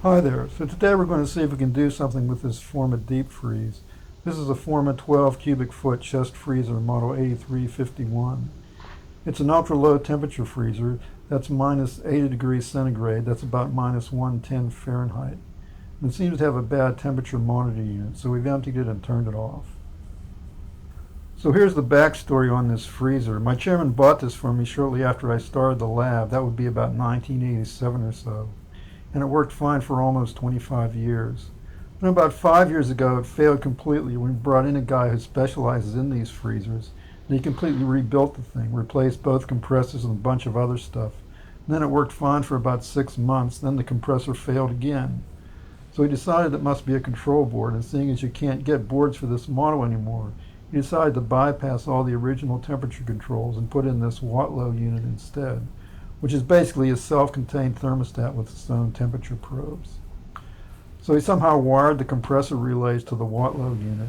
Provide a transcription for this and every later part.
Hi there. So today we're going to see if we can do something with this Forma deep freeze. This is a Forma 12 cubic foot chest freezer model 8351. It's an ultra low temperature freezer that's minus 80 degrees centigrade. That's about minus 110 Fahrenheit. And it seems to have a bad temperature monitor unit, so we've emptied it and turned it off. So here's the backstory on this freezer. My chairman bought this for me shortly after I started the lab. That would be about 1987 or so. And it worked fine for almost 25 years. Then about 5 years ago, it failed completely when we brought in a guy who specializes in these freezers. And he completely rebuilt the thing, replaced both compressors and a bunch of other stuff. And then it worked fine for about 6 months. Then the compressor failed again. So he decided it must be a control board, and seeing as you can't get boards for this model anymore, he decided to bypass all the original temperature controls and put in this Watt-low unit instead, which is basically a self-contained thermostat with its own temperature probes. So he somehow wired the compressor relays to the Watt-low unit,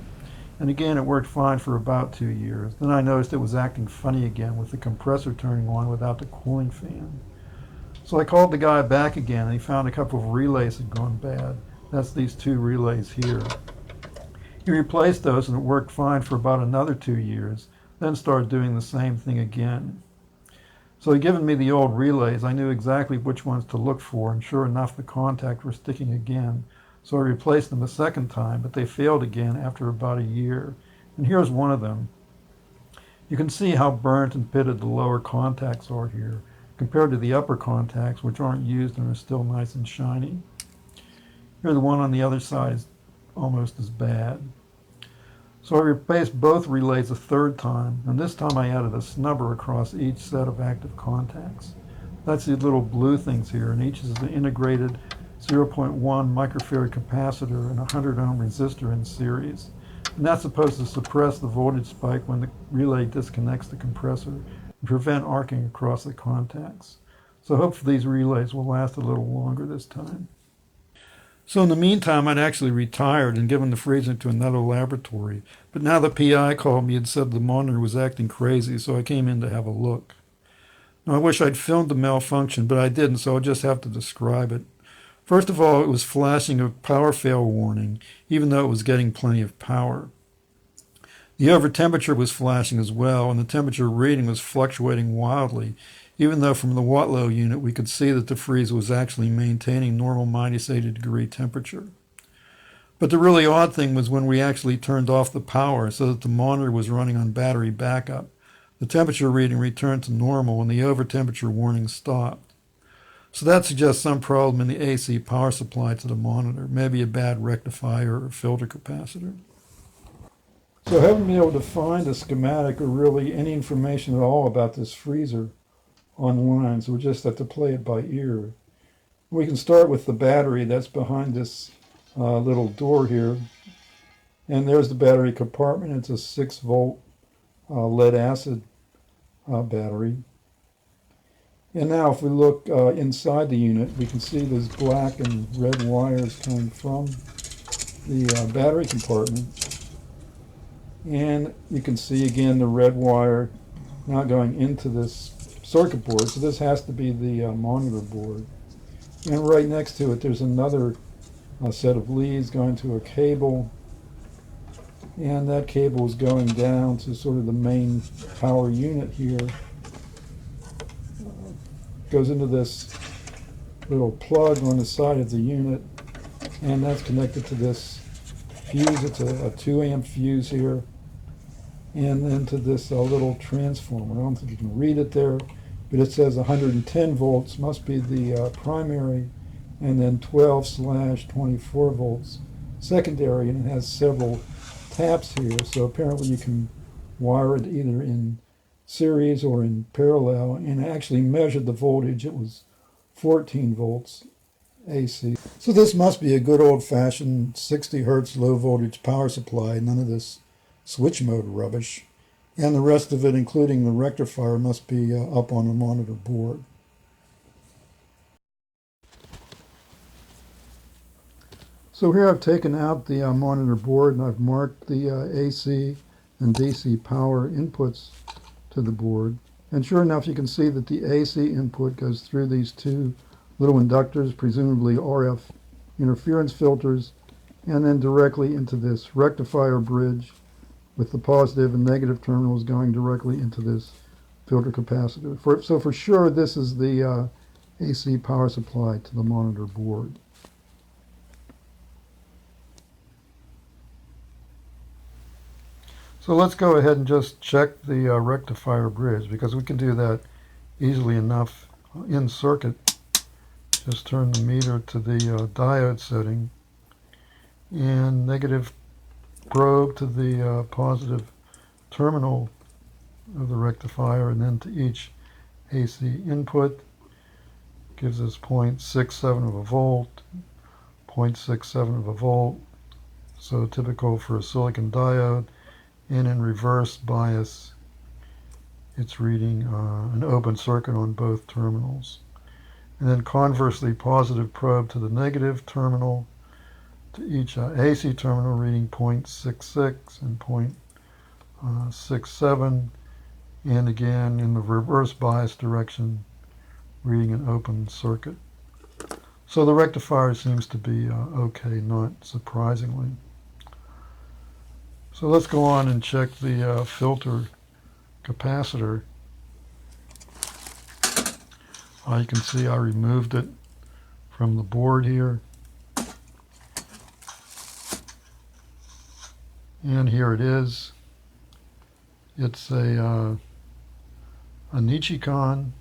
and again it worked fine for about 2 years. Then I noticed it was acting funny again with the compressor turning on without the cooling fan. So I called the guy back again, and he found a couple of relays had gone bad. That's these two relays here. He replaced those and it worked fine for about another 2 years, then started doing the same thing again. So he'd given me the old relays. I knew exactly which ones to look for, and sure enough the contacts were sticking again. So I replaced them a second time, but they failed again after about a year. And here's one of them. You can see how burnt and pitted the lower contacts are here, compared to the upper contacts, which aren't used and are still nice and shiny. Here the one on the other side is almost as bad. So I replaced both relays a third time, and this time I added a snubber across each set of active contacts. That's the little blue things here, and each is an integrated 0.1 microfarad capacitor and a 100 ohm resistor in series. And that's supposed to suppress the voltage spike when the relay disconnects the compressor and prevent arcing across the contacts. So hopefully these relays will last a little longer this time. So in the meantime, I'd actually retired and given the freezer to another laboratory. But now the PI called me and said the monitor was acting crazy, so I came in to have a look. Now, I wish I'd filmed the malfunction, but I didn't, so I'll just have to describe it. First of all, it was flashing a power fail warning, even though it was getting plenty of power. The over temperature was flashing as well, and the temperature reading was fluctuating wildly, even though from the Watt-low unit we could see that the freezer was actually maintaining normal minus 80 degree temperature. But the really odd thing was when we actually turned off the power so that the monitor was running on battery backup, the temperature reading returned to normal and the over temperature warning stopped. So that suggests some problem in the AC power supply to the monitor, maybe a bad rectifier or filter capacitor. So I haven't been able to find a schematic or really any information at all about this freezer online, so we just have to play it by ear. We can start with the battery that's behind this little door here, and there's the battery compartment. It's a 6-volt lead acid battery. And now if we look inside the unit, we can see there's black and red wires coming from the battery compartment, and you can see again the red wire now going into this circuit board, so this has to be the monitor board. And right next to it there's another set of leads going to a cable, and that cable is going down to sort of the main power unit here. Goes into this little plug on the side of the unit, and that's connected to this fuse. It's a 2 amp fuse here, and then to this little transformer. I don't think you can read it there, but it says 110 volts must be the primary, and then 12/24 volts secondary, and it has several taps here, so apparently you can wire it either in series or in parallel, and I actually measured the voltage. It was 14 volts AC. So this must be a good old-fashioned 60 hertz low voltage power supply, none of this switch mode rubbish. And the rest of it, including the rectifier, must be up on the monitor board. So here I've taken out the monitor board, and I've marked the AC and DC power inputs to the board. And sure enough, you can see that the AC input goes through these two little inductors, presumably RF interference filters, and then directly into this rectifier bridge with the positive and negative terminals going directly into this filter capacitor. So for sure, this is the AC power supply to the monitor board. So let's go ahead and just check the rectifier bridge, because we can do that easily enough in circuit. Just turn the meter to the diode setting, and negative probe to the positive terminal of the rectifier, and then to each AC input. Gives us 0.67 of a volt, 0.67 of a volt, so typical for a silicon diode. And in reverse bias, it's reading an open circuit on both terminals. And then conversely, positive probe to the negative terminal, to each AC terminal, reading 0.66 and 0.67, and again in the reverse bias direction, reading an open circuit. So the rectifier seems to be okay, not surprisingly. So let's go on and check the filter capacitor. You can see I removed it from the board here. And here it is. It's a Nichicon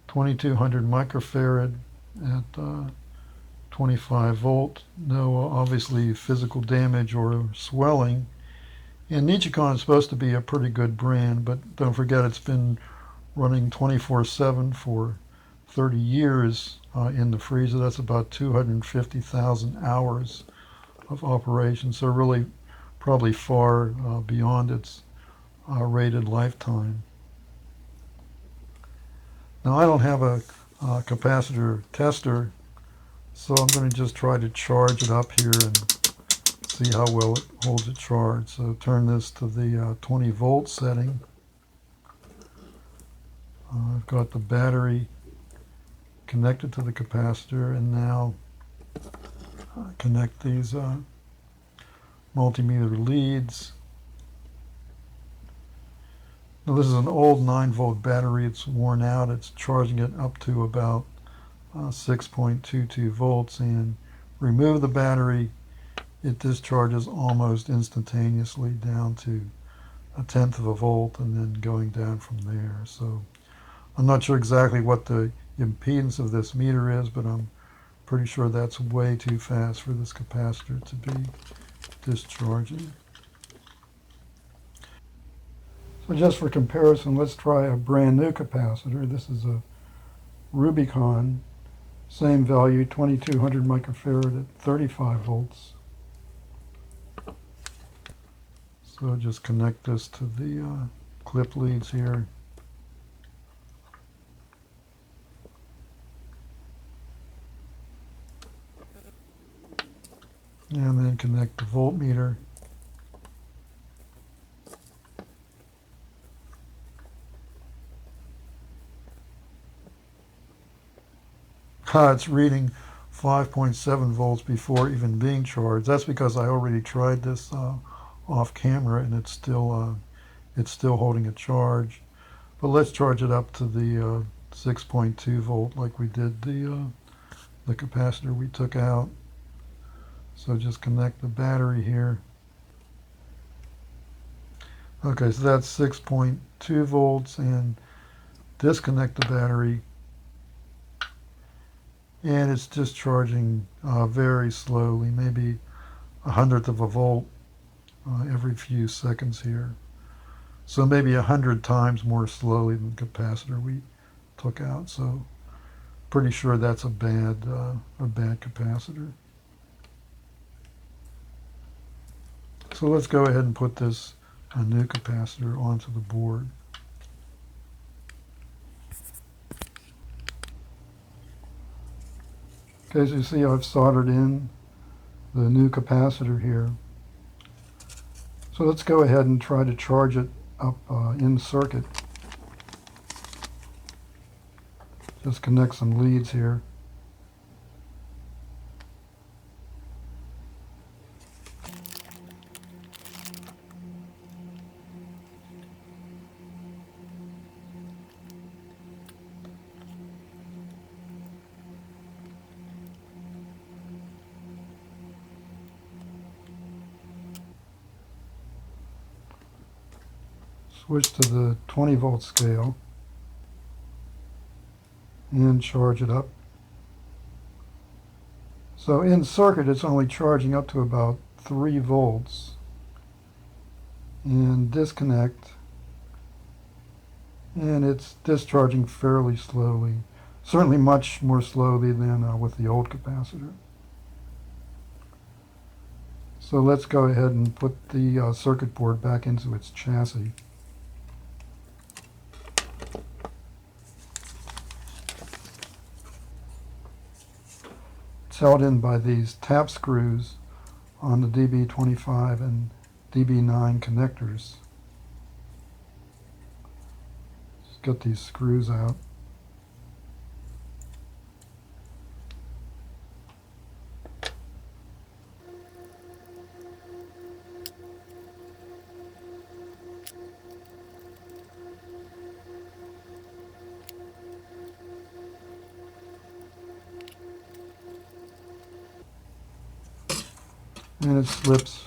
2200 microfarad at 25 volt. No obviously physical damage or swelling. And Nichicon is supposed to be a pretty good brand, but don't forget it's been running 24/7 for 30 years in the freezer. That's about 250,000 hours of operation, so really probably far beyond its rated lifetime. Now I don't have a capacitor tester, so I'm going to just try to charge it up here and see how well it holds it charged. So turn this to the 20 volt setting. I've got the battery connected to the capacitor, and now connect these multimeter leads. Now this is an old 9 volt battery. It's worn out. It's charging it up to about 6.22 volts, and remove the battery, it discharges almost instantaneously down to 1/10 of a volt, and then going down from there. So I'm not sure exactly what the impedance of this meter is, but I'm pretty sure that's way too fast for this capacitor to be discharging. So just for comparison, let's try a brand new capacitor. This is a Rubicon, same value, 2200 microfarad at 35 volts. So just connect this to the clip leads here. And then connect the voltmeter. It's reading 5.7 volts before even being charged. That's because I already tried this off camera, and it's still holding a charge. But let's charge it up to the 6.2 volt like we did the capacitor we took out. So just connect the battery here. Okay, so that's 6.2 volts, and disconnect the battery. And it's discharging very slowly, maybe 1/100th of a volt every few seconds here. So maybe 100 times more slowly than the capacitor we took out. So pretty sure that's a bad capacitor. So let's go ahead and put this new capacitor onto the board. Okay, so you see I've soldered in the new capacitor here. So let's go ahead and try to charge it up in circuit. Just connect some leads here. Switch to the 20 volt scale and charge it up. So in circuit it's only charging up to about 3 volts. And disconnect, and it's discharging fairly slowly, certainly much more slowly than with the old capacitor. So let's go ahead and put the circuit board back into its chassis. It's held in by these tap screws on the DB25 and DB9 connectors. Just get these screws out. And it slips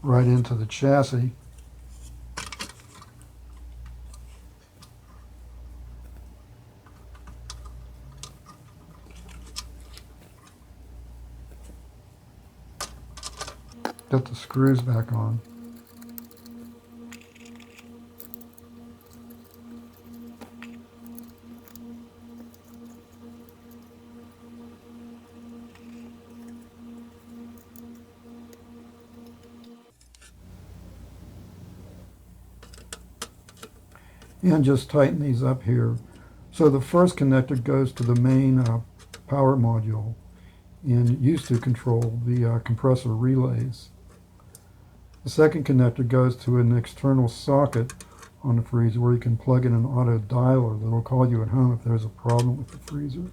right into the chassis. Get the screws back on. And just tighten these up here. So the first connector goes to the main power module and used to control the compressor relays. The second connector goes to an external socket on the freezer where you can plug in an auto dialer that will call you at home if there's a problem with the freezer.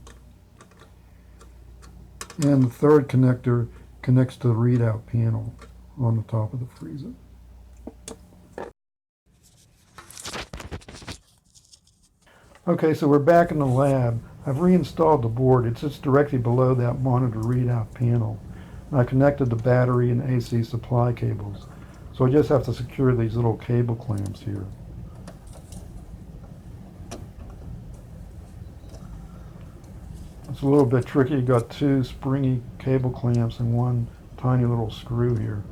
And the third connector connects to the readout panel on the top of the freezer. Okay, so we're back in the lab. I've reinstalled the board. It sits directly below that monitor readout panel. And I connected the battery and AC supply cables. So I just have to secure these little cable clamps here. It's a little bit tricky. You've got 2 springy cable clamps and 1 tiny little screw here.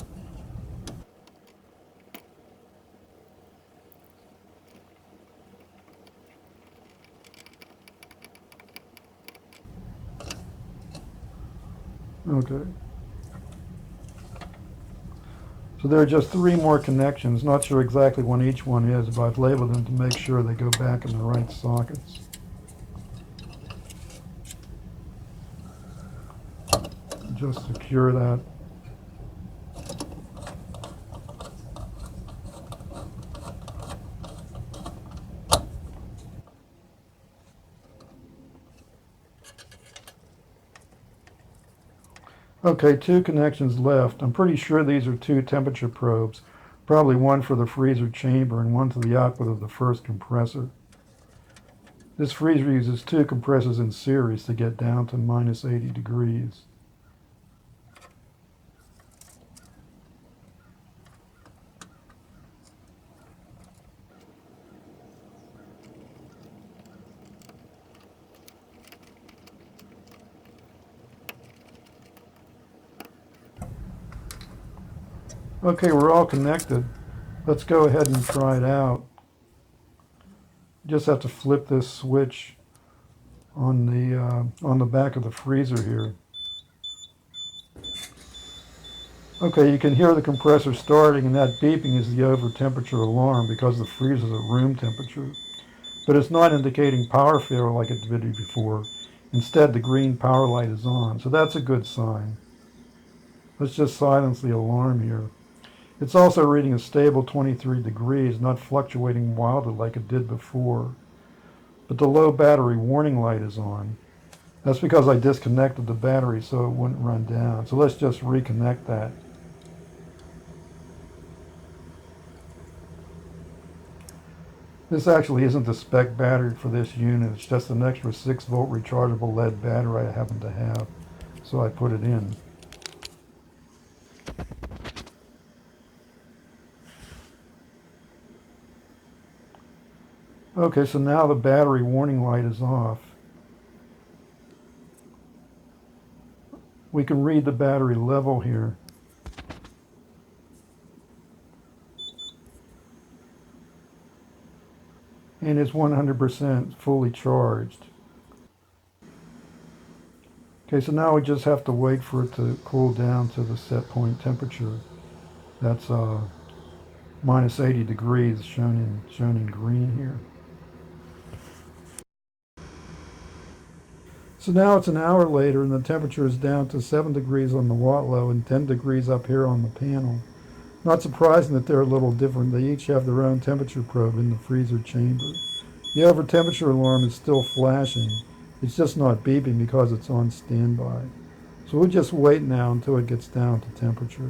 Okay. So there are just 3 more connections. Not sure exactly what each one is, but I've labeled them to make sure they go back in the right sockets. Just secure that. Okay, 2 connections left. I'm pretty sure these are 2 temperature probes, probably one for the freezer chamber and one to the output of the first compressor. This freezer uses 2 compressors in series to get down to minus 80 degrees. Okay, we're all connected. Let's go ahead and try it out. Just have to flip this switch on the back of the freezer here. Okay, you can hear the compressor starting, and that beeping is the over temperature alarm because the freezer is at room temperature. But it's not indicating power failure like it did before. Instead, the green power light is on, so that's a good sign. Let's just silence the alarm here. It's also reading a stable 23 degrees, not fluctuating wildly like it did before. But the low battery warning light is on. That's because I disconnected the battery so it wouldn't run down. So let's just reconnect that. This actually isn't the spec battery for this unit. It's just an extra 6-volt rechargeable lead battery I happen to have. So I put it in. Okay, so now the battery warning light is off. We can read the battery level here. And it's 100% fully charged. Okay, so now we just have to wait for it to cool down to the set point temperature. That's minus 80 degrees shown in green here. So now it's an hour later and the temperature is down to 7 degrees on the watt low and 10 degrees up here on the panel. Not surprising that they're a little different. They each have their own temperature probe in the freezer chamber. The over temperature alarm is still flashing. It's just not beeping because it's on standby. So we'll just wait now until it gets down to temperature.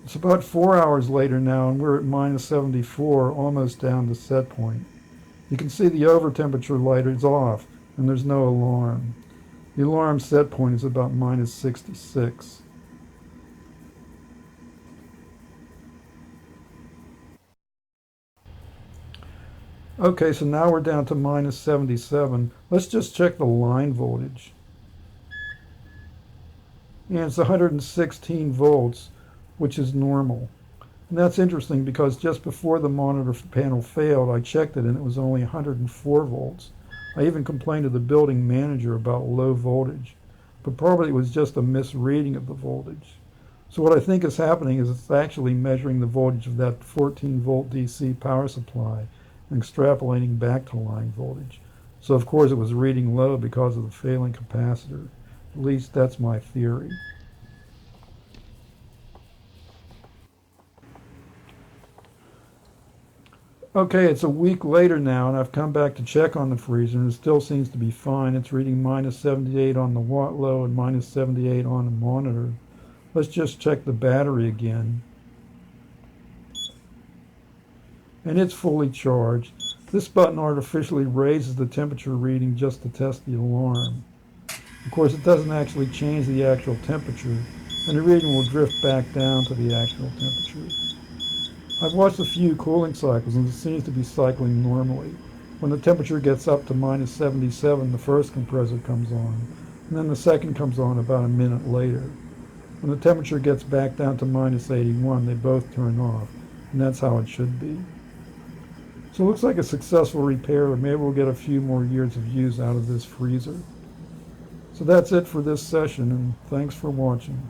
It's about 4 hours later now and we're at minus 74, almost down to set point. You can see the over temperature light is off and there's no alarm. The alarm set point is about minus 66. Okay, so now we're down to minus 77. Let's just check the line voltage. And it's 116 volts, which is normal. And that's interesting because just before the monitor panel failed, I checked it and it was only 104 volts. I even complained to the building manager about low voltage, but probably it was just a misreading of the voltage. So what I think is happening is it's actually measuring the voltage of that 14 volt DC power supply and extrapolating back to line voltage. So of course it was reading low because of the failing capacitor. At least that's my theory. Okay, it's a week later now, and I've come back to check on the freezer, and it still seems to be fine. It's reading minus 78 on the watt low and minus 78 on the monitor. Let's just check the battery again. And it's fully charged. This button artificially raises the temperature reading just to test the alarm. Of course, it doesn't actually change the actual temperature, and the reading will drift back down to the actual temperature. I've watched a few cooling cycles and it seems to be cycling normally. When the temperature gets up to minus 77, the first compressor comes on, and then the second comes on about a minute later. When the temperature gets back down to minus 81, they both turn off, and that's how it should be. So it looks like a successful repair, or maybe we'll get a few more years of use out of this freezer. So that's it for this session, and thanks for watching.